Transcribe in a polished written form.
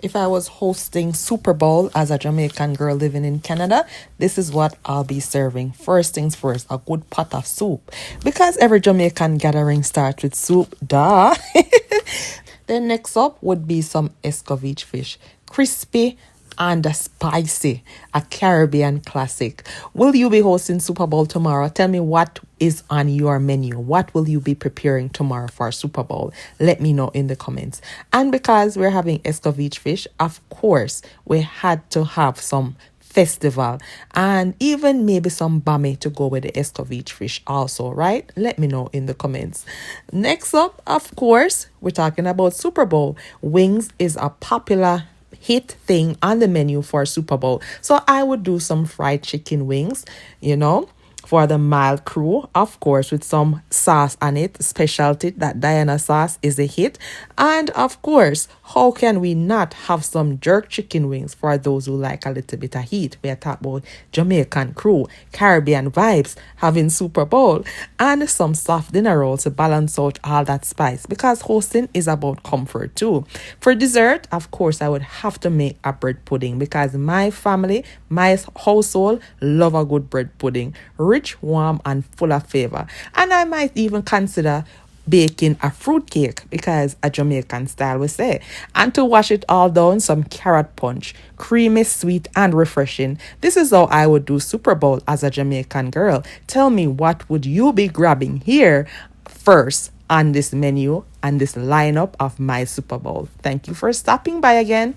If I was hosting Super Bowl as a Jamaican girl living in Canada, this is what I'll be serving. First things first, a good pot of soup. Because every Jamaican gathering starts with soup, duh. Then next up would be some escovitch fish. Crispy and spicy, a Caribbean classic. Will you be hosting Super Bowl tomorrow? Tell me what is on your menu. What will you be preparing tomorrow for Super Bowl? Let me know in the comments. And because we're having escovitch fish, of course, we had to have some festival and even maybe some bami to go with the escovitch fish also, right? Let me know in the comments. Next up, of course, we're talking about Super Bowl. Wings is a popular hit thing on the menu for Super Bowl. So I would do some fried chicken wings, for the mild crew, of course, with some sauce on it. Specialty, that Diana sauce is a hit. And of course, how can we not have some jerk chicken wings for those who like a little bit of heat? We are talking about Jamaican crew, Caribbean vibes, having Super Bowl, and some soft dinner rolls to balance out all that spice, because hosting is about comfort too. For dessert, of course, I would have to make a bread pudding because my family, my household, love a good bread pudding. Rich, warm, and full of flavor. And I might even consider baking a fruit cake because a Jamaican style we say. And to wash it all down, some carrot punch, creamy, sweet, and refreshing. This is how I would do Super Bowl as a Jamaican girl. Tell me, what would you be grabbing here first on this menu and this lineup of my Super Bowl? Thank you for stopping by again.